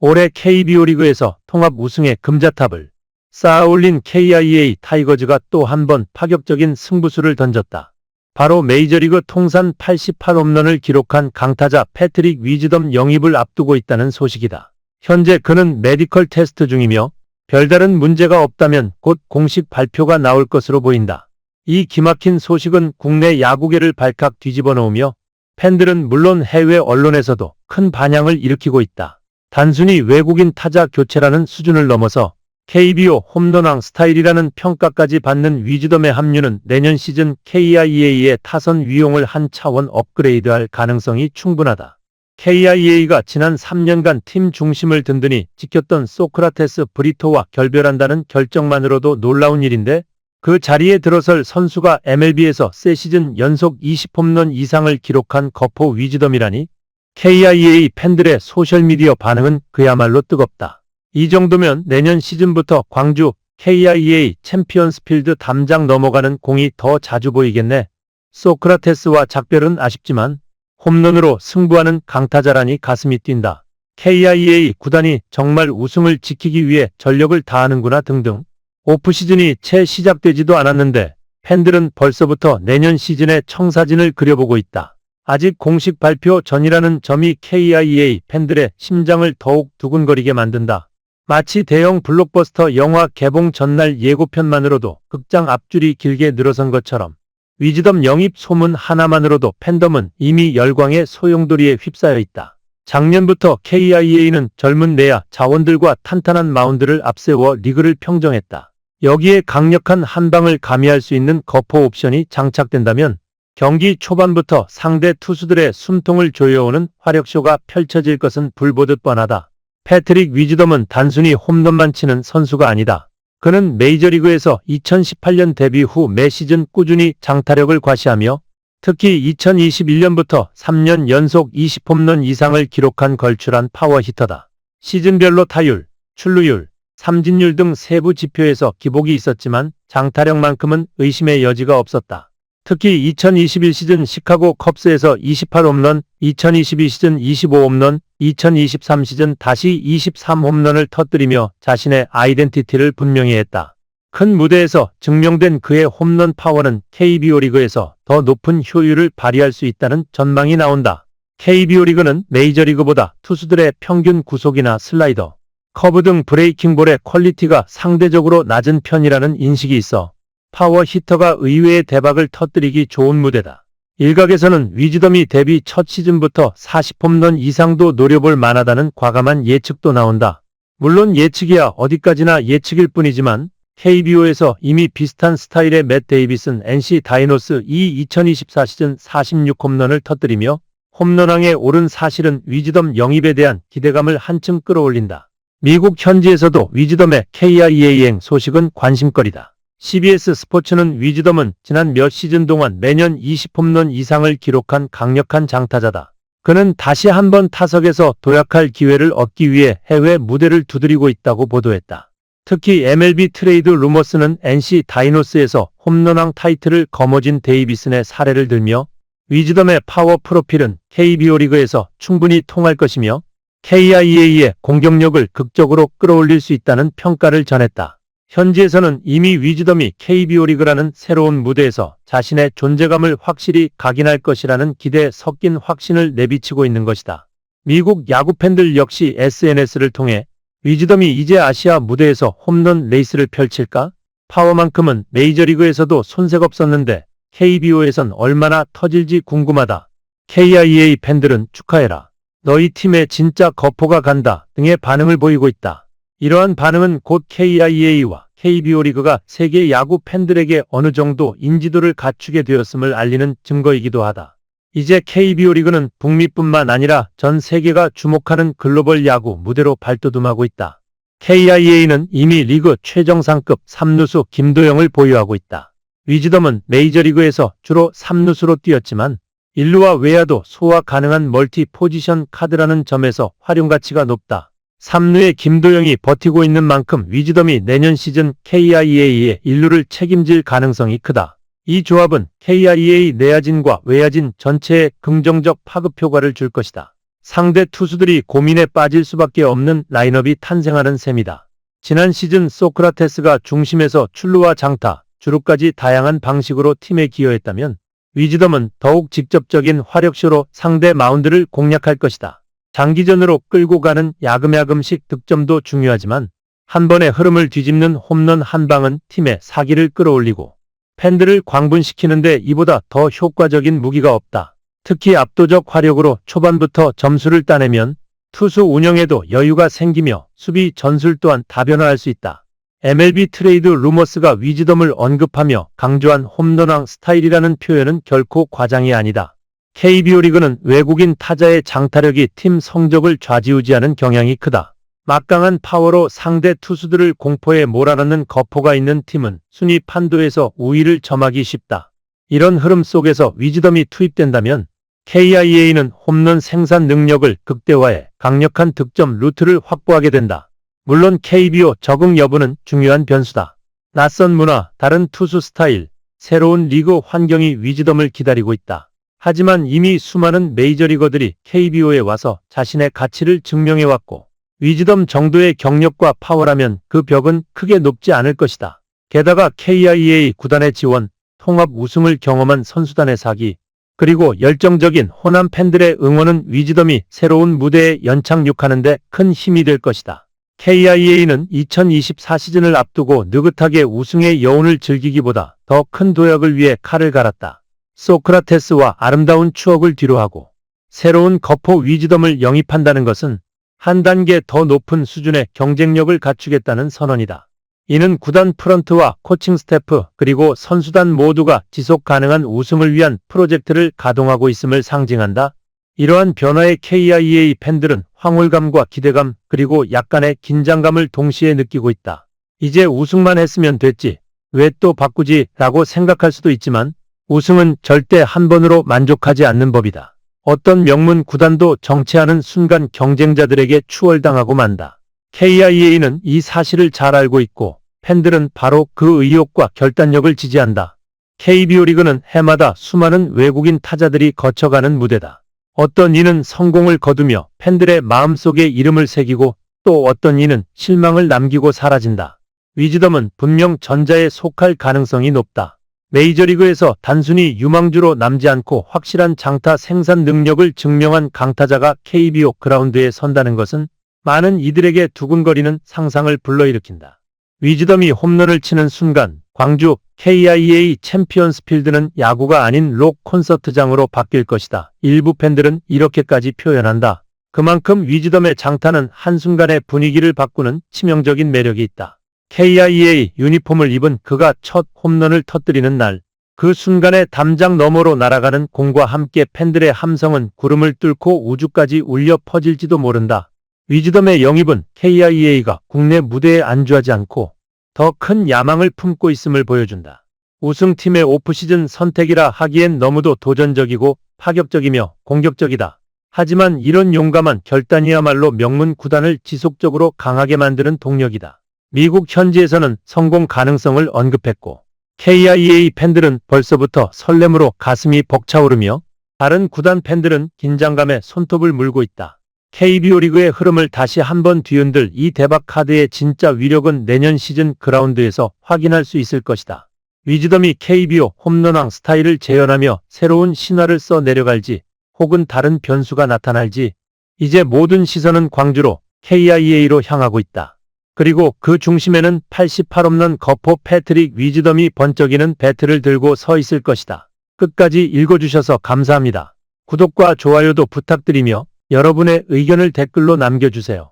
올해 KBO 리그에서 통합 우승의 금자탑을 쌓아올린 KIA 타이거즈가 또 한 번 파격적인 승부수를 던졌다. 바로 메이저리그 통산 88홈런을 기록한 강타자 패트릭 위즈덤 영입을 앞두고 있다는 소식이다. 현재 그는 메디컬 테스트 중이며 별다른 문제가 없다면 곧 공식 발표가 나올 것으로 보인다. 이 기막힌 소식은 국내 야구계를 발칵 뒤집어 놓으며 팬들은 물론 해외 언론에서도 큰 반향을 일으키고 있다. 단순히 외국인 타자 교체라는 수준을 넘어서 KBO 홈런왕 스타일이라는 평가까지 받는 위즈덤의 합류는 내년 시즌 KIA의 타선 위용을 한 차원 업그레이드할 가능성이 충분하다. KIA가 지난 3년간 팀 중심을 든든히 지켰던 소크라테스 브리토와 결별한다는 결정만으로도 놀라운 일인데 그 자리에 들어설 선수가 MLB에서 세 시즌 연속 20홈런 이상을 기록한 거포 위즈덤이라니 KIA 팬들의 소셜미디어 반응은 그야말로 뜨겁다. 이 정도면 내년 시즌부터 광주 KIA 챔피언스필드 담장 넘어가는 공이 더 자주 보이겠네. 소크라테스와 작별은 아쉽지만 홈런으로 승부하는 강타자라니 가슴이 뛴다. KIA 구단이 정말 우승을 지키기 위해 전력을 다하는구나 등등. 오프시즌이 채 시작되지도 않았는데 팬들은 벌써부터 내년 시즌의 청사진을 그려보고 있다. 아직 공식 발표 전이라는 점이 KIA 팬들의 심장을 더욱 두근거리게 만든다. 마치 대형 블록버스터 영화 개봉 전날 예고편만으로도 극장 앞줄이 길게 늘어선 것처럼 위즈덤 영입 소문 하나만으로도 팬덤은 이미 열광의 소용돌이에 휩싸여 있다. 작년부터 KIA는 젊은 내야 자원들과 탄탄한 마운드를 앞세워 리그를 평정했다. 여기에 강력한 한방을 가미할 수 있는 거포 옵션이 장착된다면 경기 초반부터 상대 투수들의 숨통을 조여오는 화력쇼가 펼쳐질 것은 불보듯 뻔하다. 패트릭 위즈덤은 단순히 홈런만 치는 선수가 아니다. 그는 메이저리그에서 2018년 데뷔 후 매 시즌 꾸준히 장타력을 과시하며 특히 2021년부터 3년 연속 20홈런 이상을 기록한 걸출한 파워 히터다. 시즌별로 타율, 출루율, 삼진율 등 세부 지표에서 기복이 있었지만 장타력만큼은 의심의 여지가 없었다. 특히 2021 시즌 시카고 컵스에서 28홈런, 2022 시즌 25홈런, 2023 시즌 다시 23홈런을 터뜨리며 자신의 아이덴티티를 분명히 했다. 큰 무대에서 증명된 그의 홈런 파워는 KBO 리그에서 더 높은 효율을 발휘할 수 있다는 전망이 나온다. KBO 리그는 메이저리그보다 투수들의 평균 구속이나 슬라이더, 커브 등 브레이킹볼의 퀄리티가 상대적으로 낮은 편이라는 인식이 있어 파워 히터가 의외의 대박을 터뜨리기 좋은 무대다. 일각에서는 위즈덤이 데뷔 첫 시즌부터 40홈런 이상도 노려볼 만하다는 과감한 예측도 나온다. 물론 예측이야 어디까지나 예측일 뿐이지만 KBO에서 이미 비슷한 스타일의 맷 데이비슨 NC 다이노스 2024 시즌 46홈런을 터뜨리며 홈런왕에 오른 사실은 위즈덤 영입에 대한 기대감을 한층 끌어올린다. 미국 현지에서도 위즈덤의 KIA행 소식은 관심거리다. CBS 스포츠는 위즈덤은 지난 몇 시즌 동안 매년 20홈런 이상을 기록한 강력한 장타자다. 그는 다시 한번 타석에서 도약할 기회를 얻기 위해 해외 무대를 두드리고 있다고 보도했다. 특히 MLB 트레이드 루머스는 NC 다이노스에서 홈런왕 타이틀을 거머쥔 데이비슨의 사례를 들며 위즈덤의 파워 프로필은 KBO 리그에서 충분히 통할 것이며 KIA의 공격력을 극적으로 끌어올릴 수 있다는 평가를 전했다. 현지에서는 이미 위즈덤이 KBO 리그라는 새로운 무대에서 자신의 존재감을 확실히 각인할 것이라는 기대에 섞인 확신을 내비치고 있는 것이다. 미국 야구 팬들 역시 SNS를 통해 위즈덤이 이제 아시아 무대에서 홈런 레이스를 펼칠까? 파워만큼은 메이저리그에서도 손색 없었는데 KBO에선 얼마나 터질지 궁금하다. KIA 팬들은 축하해라. 너희 팀에 진짜 거포가 간다 등의 반응을 보이고 있다. 이러한 반응은 곧 KIA와 KBO 리그가 세계 야구 팬들에게 어느 정도 인지도를 갖추게 되었음을 알리는 증거이기도 하다. 이제 KBO 리그는 북미뿐만 아니라 전 세계가 주목하는 글로벌 야구 무대로 발돋움하고 있다. KIA는 이미 리그 최정상급 3루수 김도영을 보유하고 있다. 위즈덤은 메이저리그에서 주로 3루수로 뛰었지만 1루와 외야도 소화 가능한 멀티 포지션 카드라는 점에서 활용가치가 높다. 3루의 김도영이 버티고 있는 만큼 위즈덤이 내년 시즌 KIA의 1루를 책임질 가능성이 크다. 이 조합은 KIA 내야진과 외야진 전체에 긍정적 파급 효과를 줄 것이다. 상대 투수들이 고민에 빠질 수밖에 없는 라인업이 탄생하는 셈이다. 지난 시즌 소크라테스가 중심에서 출루와 장타, 주루까지 다양한 방식으로 팀에 기여했다면 위즈덤은 더욱 직접적인 화력쇼로 상대 마운드를 공략할 것이다. 장기전으로 끌고 가는 야금야금식 득점도 중요하지만 한 번의 흐름을 뒤집는 홈런 한 방은 팀의 사기를 끌어올리고 팬들을 광분시키는데 이보다 더 효과적인 무기가 없다. 특히 압도적 화력으로 초반부터 점수를 따내면 투수 운영에도 여유가 생기며 수비 전술 또한 다변화할 수 있다. MLB 트레이드 루머스가 위즈덤을 언급하며 강조한 홈런왕 스타일이라는 표현은 결코 과장이 아니다. KBO 리그는 외국인 타자의 장타력이 팀 성적을 좌지우지하는 경향이 크다. 막강한 파워로 상대 투수들을 공포에 몰아넣는 거포가 있는 팀은 순위 판도에서 우위를 점하기 쉽다. 이런 흐름 속에서 위즈덤이 투입된다면 KIA는 홈런 생산 능력을 극대화해 강력한 득점 루트를 확보하게 된다. 물론 KBO 적응 여부는 중요한 변수다. 낯선 문화, 다른 투수 스타일, 새로운 리그 환경이 위즈덤을 기다리고 있다. 하지만 이미 수많은 메이저리거들이 KBO에 와서 자신의 가치를 증명해왔고 위즈덤 정도의 경력과 파워라면 그 벽은 크게 높지 않을 것이다. 게다가 KIA 구단의 지원, 통합 우승을 경험한 선수단의 사기, 그리고 열정적인 호남 팬들의 응원은 위즈덤이 새로운 무대에 연착륙하는 데 큰 힘이 될 것이다. KIA는 2024 시즌을 앞두고 느긋하게 우승의 여운을 즐기기보다 더 큰 도약을 위해 칼을 갈았다. 소크라테스와 아름다운 추억을 뒤로하고 새로운 거포 위즈덤을 영입한다는 것은 한 단계 더 높은 수준의 경쟁력을 갖추겠다는 선언이다. 이는 구단 프런트와 코칭 스태프 그리고 선수단 모두가 지속 가능한 우승을 위한 프로젝트를 가동하고 있음을 상징한다. 이러한 변화에 KIA 팬들은 황홀감과 기대감 그리고 약간의 긴장감을 동시에 느끼고 있다. 이제 우승만 했으면 됐지, 왜 또 바꾸지? 라고 생각할 수도 있지만 우승은 절대 한 번으로 만족하지 않는 법이다. 어떤 명문 구단도 정체하는 순간 경쟁자들에게 추월당하고 만다. KIA는 이 사실을 잘 알고 있고 팬들은 바로 그 의욕과 결단력을 지지한다. KBO 리그는 해마다 수많은 외국인 타자들이 거쳐가는 무대다. 어떤 이는 성공을 거두며 팬들의 마음속에 이름을 새기고 또 어떤 이는 실망을 남기고 사라진다. 위즈덤은 분명 전자에 속할 가능성이 높다. 메이저리그에서 단순히 유망주로 남지 않고 확실한 장타 생산 능력을 증명한 강타자가 KBO 그라운드에 선다는 것은 많은 이들에게 두근거리는 상상을 불러일으킨다. 위즈덤이 홈런을 치는 순간 광주 KIA 챔피언스 필드는 야구가 아닌 록 콘서트장으로 바뀔 것이다. 일부 팬들은 이렇게까지 표현한다. 그만큼 위즈덤의 장타는 한순간의 분위기를 바꾸는 치명적인 매력이 있다. KIA 유니폼을 입은 그가 첫 홈런을 터뜨리는 날, 그 순간에 담장 너머로 날아가는 공과 함께 팬들의 함성은 구름을 뚫고 우주까지 울려 퍼질지도 모른다. 위즈덤의 영입은 KIA가 국내 무대에 안주하지 않고 더 큰 야망을 품고 있음을 보여준다. 우승팀의 오프시즌 선택이라 하기엔 너무도 도전적이고 파격적이며 공격적이다. 하지만 이런 용감한 결단이야말로 명문 구단을 지속적으로 강하게 만드는 동력이다. 미국 현지에서는 성공 가능성을 언급했고 KIA 팬들은 벌써부터 설렘으로 가슴이 벅차오르며 다른 구단 팬들은 긴장감에 손톱을 물고 있다. KBO 리그의 흐름을 다시 한번 뒤흔들 이 대박 카드의 진짜 위력은 내년 시즌 그라운드에서 확인할 수 있을 것이다. 위즈덤이 KBO 홈런왕 스타일을 재현하며 새로운 신화를 써 내려갈지 혹은 다른 변수가 나타날지 이제 모든 시선은 광주로 KIA로 향하고 있다. 그리고 그 중심에는 88홈런 거포 패트릭 위즈덤이 번쩍이는 배트를 들고 서 있을 것이다. 끝까지 읽어주셔서 감사합니다. 구독과 좋아요도 부탁드리며 여러분의 의견을 댓글로 남겨주세요.